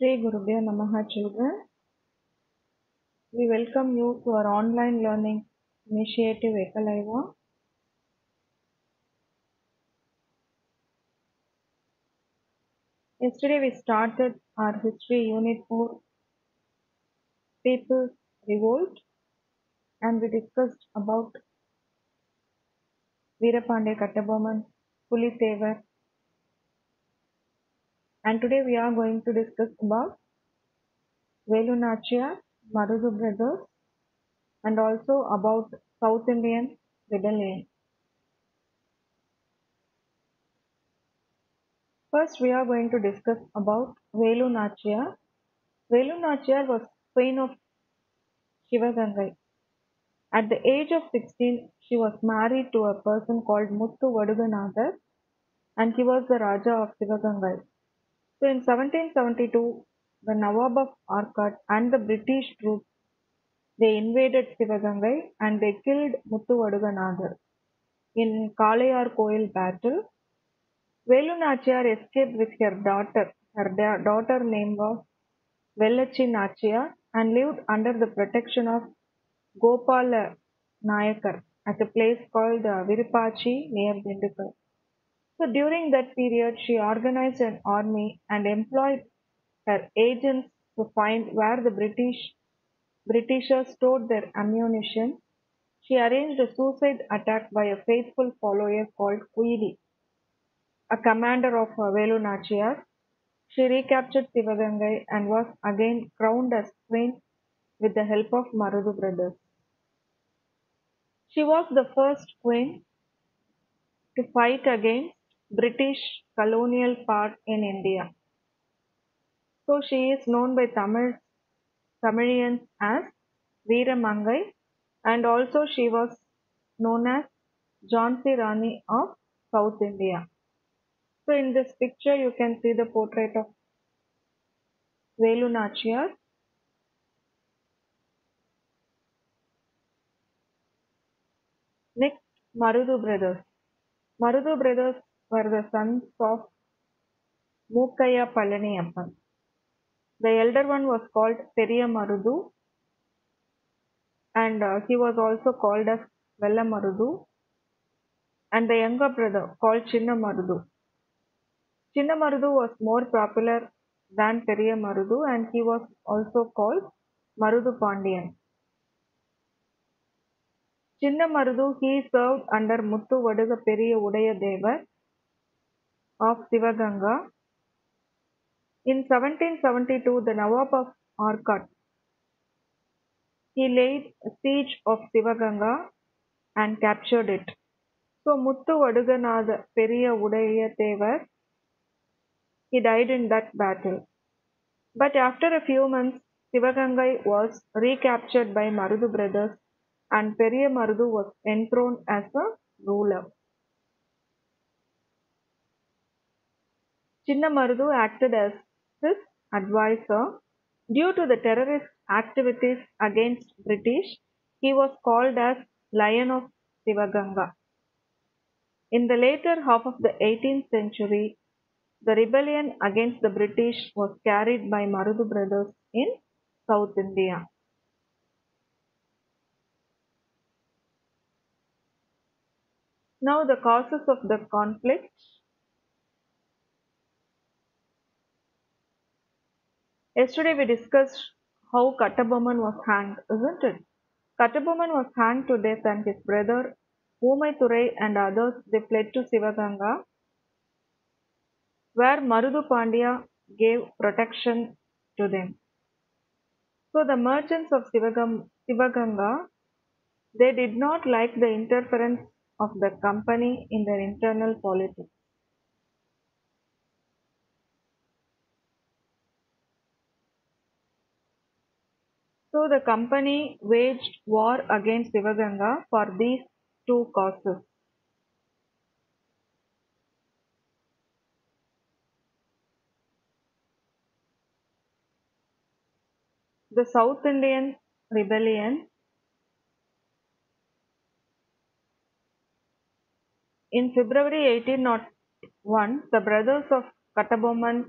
Shri Gurubhyo Namaha children. We welcome you to our online learning initiative Ekalaiva. Yesterday we started our history unit 4 People's Revolt and we discussed about Veerapande Kattabomman, Pulithevar, and today we are going to discuss about Velu Nachiyar, Marudu brothers, and also about South Indian rebellion. First we are going to discuss about Velu Nachiyar. Velu Nachiyar was queen of Shivagangai. At the age of 16, she was married to a person called Muthu Vaduganadhar and he was the Raja of Sivagangai. So in 1772, the Nawab of Arcot and the British troops, they invaded Sivagangai and they killed Muthu Vaduganadhar. In Kalayar Koil battle, Velu Nachiyar escaped with her daughter. Her daughter name was Vellachi Nachiyar and lived under the protection of Gopala Nayakar at a place called Virupachi near Dindigul. So during that period, she organized an army and employed her agents to find where the Britishers stored their ammunition. She arranged a suicide attack by a faithful follower called Kuili, a commander of Velu Nachiyar. She recaptured Sivagangai and was again crowned as queen with the help of Marudu brothers. She was the first queen to fight against British colonial power in India. So she is known by Tamilians as Veeramangai and also she was known as Jhansi Rani of South India. So in this picture you can see the portrait of Velu Nachiyar. Next, Marudu brothers. Marudu brothers were the sons of Mookaya Palaniyappan. The elder one was called Periya Marudu and he was also called as Vella Marudu and the younger brother called Chinna Marudu. Chinna Marudu was more popular than Periya Marudu and he was also called Marudu Pandian. Chinna Marudu he served under Muthu Vaduga Periya Udaya Devar of Sivaganga. In 1772, the Nawab of Arcot he laid siege of Sivaganga and captured it. So Muthu Vaduganatha Periya Udaya Devar he died in that battle. But after a few months, Sivagangai was recaptured by Marudu brothers and Periya Marudu was enthroned as a ruler. Chinna Marudu acted as his advisor. Due to the terrorist activities against British, he was called as Lion of Sivaganga. In the later half of the 18th century, the rebellion against the British was carried by Marudu brothers in South India. Now the causes of the conflict. Yesterday we discussed how Kattabomman was hanged, isn't it? Kattabomman was hanged to death and his brother Umai and others they fled to Sivaganga where Marudu Pandya gave protection to them. So the merchants of Sivaganga they did not like the interference of the company in their internal politics. So the company waged war against Sivaganga for these two causes. The South Indian rebellion in February 1801, the brothers of Kattabomman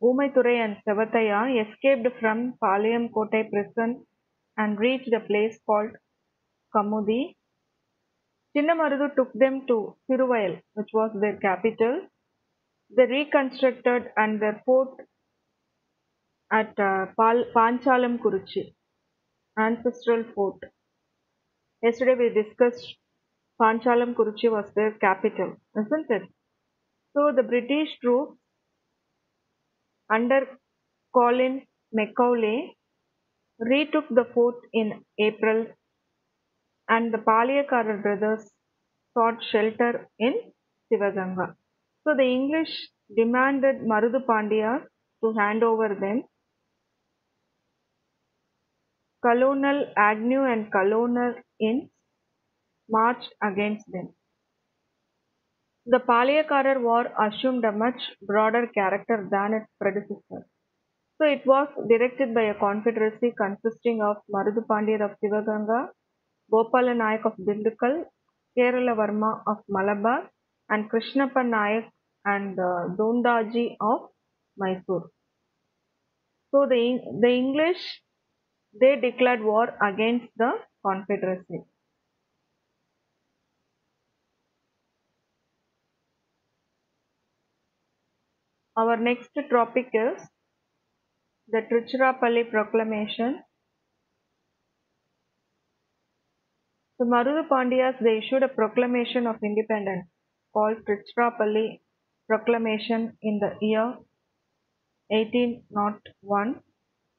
Umaiturai and Savataya escaped from Palayam Kotai prison and reached a place called Kamudi. Chinnamarudu took them to Thiruvayal, which was their capital. They reconstructed and their fort at Panchalam Kuruchi, ancestral fort. Yesterday we discussed Panchalam Kuruchi was their capital, isn't it? So the British troops under Colin Macaulay retook the fort in April, and the Palayakarar brothers sought shelter in Sivaganga. So the English demanded Marudu Pandya to hand over them. Colonel Agnew and Colonel Ince marched against them. The Palayakarar War assumed a much broader character than its predecessor. So it was directed by a confederacy consisting of Marudu Pandya of Sivaganga, Gopala Nayak of Dindigul, Kerala Varma of Malabar, and Krishnappa Nayak and Dondaji of Mysore. So the English, they declared war against the confederacy. Our next topic is the Tiruchirappalli Proclamation. The Marudu Pandyas, they issued a proclamation of independence called Tiruchirappalli Proclamation in the year 1801.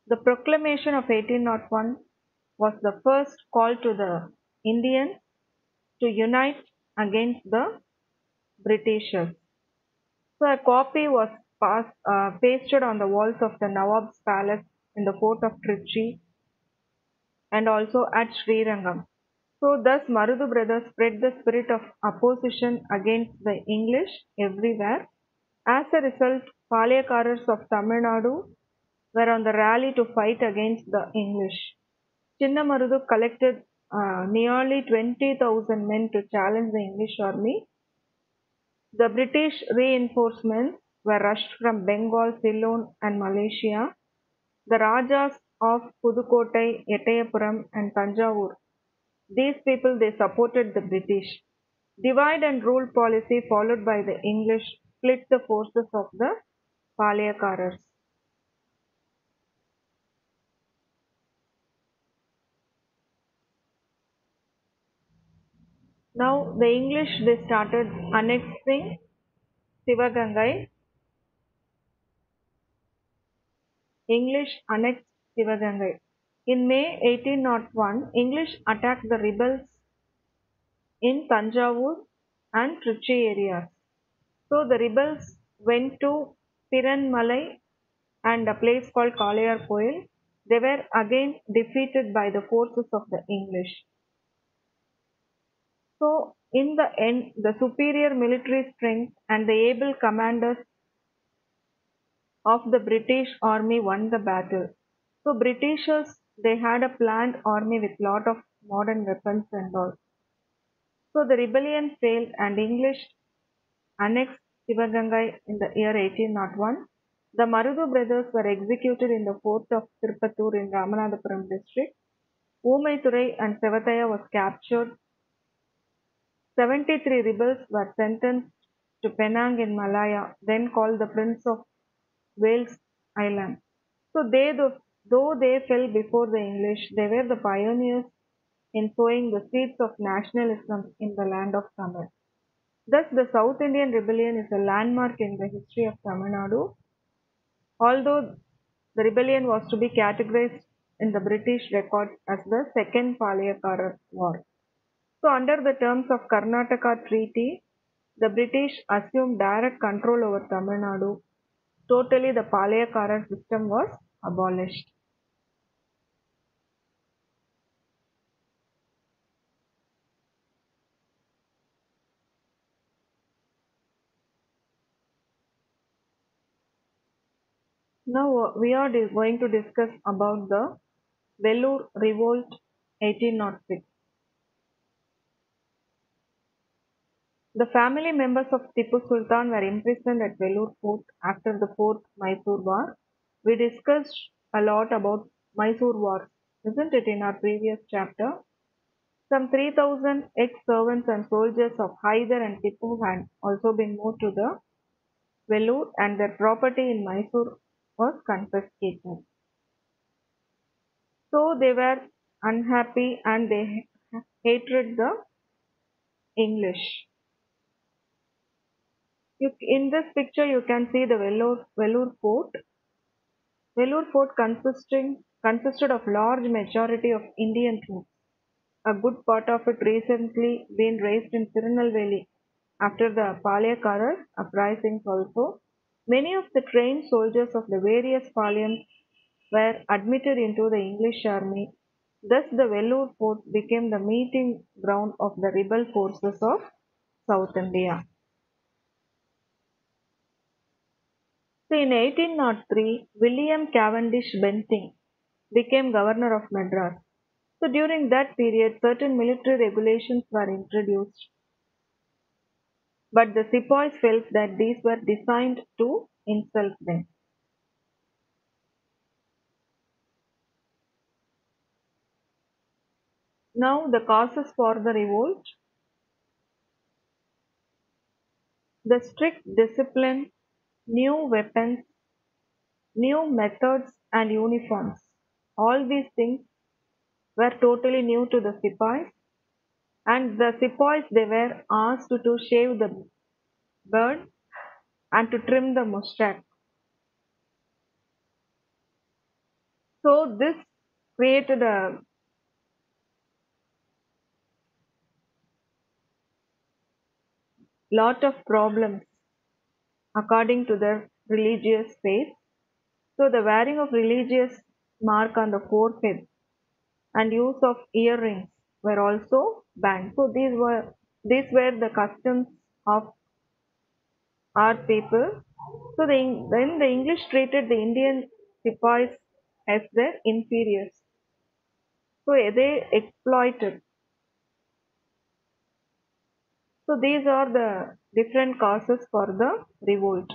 The proclamation of 1801 was the first call to the Indians to unite against the Britishers. So a copy was pasted on the walls of the Nawab's palace in the fort of Trichy and also at Srirangam. So thus Marudu brothers spread the spirit of opposition against the English everywhere. As a result, Palayakarars of Tamil Nadu were on the rally to fight against the English. Chinnamarudu collected nearly 20,000 men to challenge the English army. The British reinforcements were rushed from Bengal, Ceylon and Malaysia. The Rajas of Pudukottai, Ettayapuram and Tanjavur, these people, they supported the British. Divide and rule policy followed by the English split the forces of the Palayakarars. Now the English, they started annexing Sivagangai. English annexed Sivagangai. In May 1801, English attacked the rebels in Tanjavur and Trichy areas. So the rebels went to Piranmalai and a place called Kalayar Koil. They were again defeated by the forces of the English. So in the end, the superior military strength and the able commanders of the British army won the battle. So Britishers, they had a planned army with lot of modern weapons and all. So the rebellion failed and English annexed Sivagangai in the year 1801. The Marudu brothers were executed in the fort of Tirupattur in Ramanathapuram district. Umaiturai and Savataya was captured. 73 rebels were sentenced to Penang in Malaya, then called the Prince of Wales Island. So though they fell before the English, they were the pioneers in sowing the seeds of nationalism in the land of Tamil. Thus, the South Indian Rebellion is a landmark in the history of Tamil Nadu. Although the rebellion was to be categorized in the British records as the Second Palayakara War. So, under the terms of Karnataka Treaty, the British assumed direct control over Tamil Nadu. Totally, the Palayakara system was abolished. Now we are going to discuss about the Vellore Revolt 1806. The family members of Tipu Sultan were imprisoned at Vellore Fort after the Fourth Mysore War. We discussed a lot about Mysore War, isn't it, in our previous chapter? Some 3,000 ex-servants and soldiers of Hyder and Tipu had also been moved to the Vellore and their property in Mysore was confiscated. So they were unhappy and they hated the English. In this picture, you can see the Vellore Fort. Vellore Fort consisted of large majority of Indian troops. A good part of it recently been raised in Tirunelveli after the Palyakarar uprisings also. Many of the trained soldiers of the various Palyams were admitted into the English army. Thus the Vellore Fort became the meeting ground of the rebel forces of South India. So in 1803, William Cavendish Bentinck became governor of Madras. So during that period, certain military regulations were introduced, but the sepoys felt that these were designed to insult them. Now the causes for the revolt: the strict discipline, new weapons, new methods and uniforms. All these things were totally new to the sepoys, and the sepoys they were asked to shave the beard and to trim the mustache. So this created a lot of problems according to their religious faith. So the wearing of religious mark on the forehead and use of earrings were also banned. So these were the customs of our people. So then the English treated the Indian sepoys as their inferiors. So they exploited. So these are the different causes for the revolt.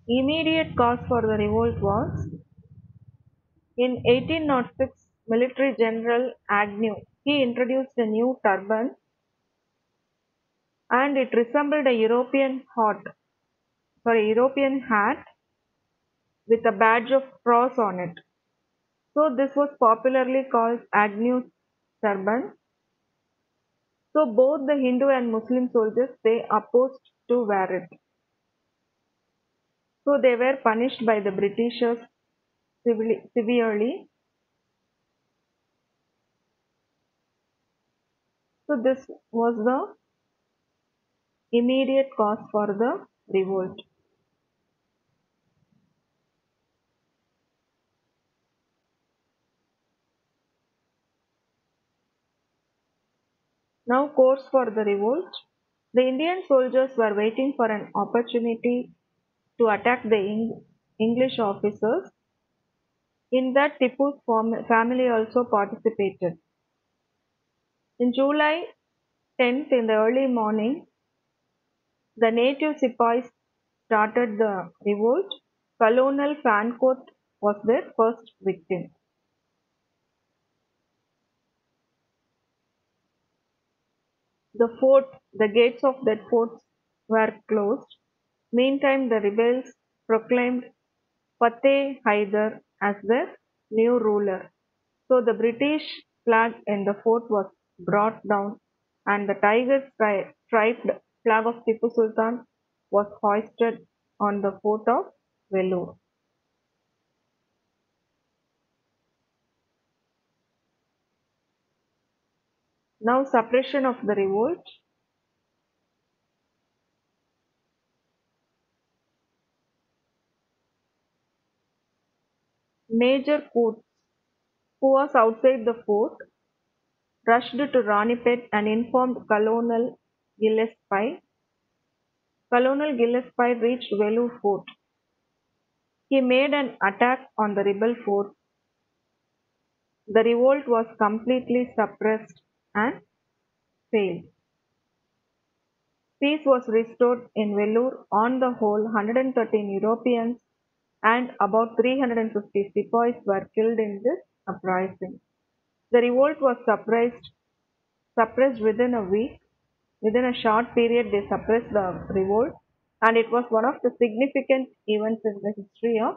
Immediate cause for the revolt was in 1806 military general Agnew. He introduced a new turban and it resembled a European hat with a badge of cross on it. So this was popularly called Agnew's turban. So both the Hindu and Muslim soldiers they opposed to wear it. So they were punished by the Britishers severely. So this was the immediate cause for the revolt. Now course for the revolt. The Indian soldiers were waiting for an opportunity to attack the English officers. In that Tipu's family also participated. In July 10th in the early morning, the native sepoys started the revolt. Colonel Fancourt was their first victim. The gates of that fort were closed. Meantime, the rebels proclaimed Fateh Hyder as their new ruler. So the British flag in the fort was brought down and the tiger-striped flag of Tipu Sultan was hoisted on the fort of Vellore. Now suppression of the revolt. Major Coates, who was outside the fort, rushed to Ranipet and informed Colonel Gillespie. Colonel Gillespie reached Vellore Fort. He made an attack on the rebel fort The revolt was completely suppressed and failed. Peace was restored in Vellore. On the whole, 113 Europeans and about 350 sepoys were killed in this uprising. The revolt was suppressed within a week. Within a short period, they suppressed the revolt, and it was one of the significant events in the history of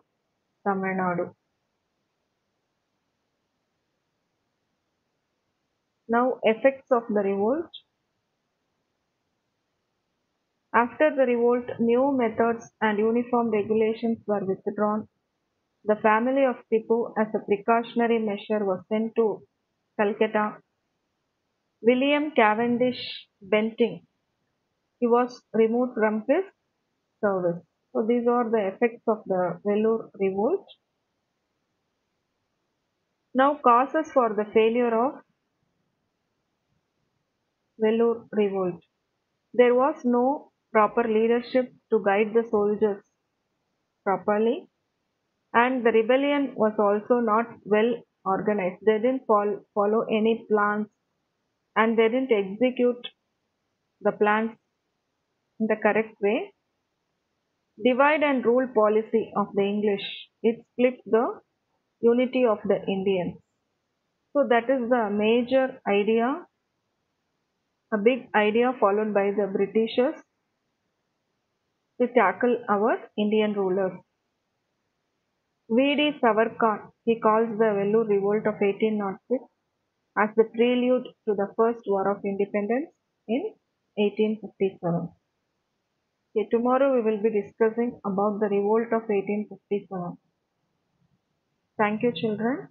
Tamil Nadu. Now, effects of the revolt. After the revolt, new methods and uniform regulations were withdrawn. The family of Tipu, as a precautionary measure, was sent to Calcutta. William Cavendish Bentinck, he was removed from his service. So these are the effects of the Vellore revolt. Now, causes for the failure of Vellore revolt. There was no proper leadership to guide the soldiers properly, and the rebellion was also not well organized. They didn't follow any plans, and they didn't execute the plans in the correct way. Divide and rule policy of the English. It split the unity of the Indians. So that is the major idea, a big idea followed by the Britishers to tackle our Indian rulers. V.D. Savarkar, he calls the Vellore Revolt of 1806 as the prelude to the First War of Independence in 1857. Okay, tomorrow we will be discussing about the revolt of 1857. Thank you, children.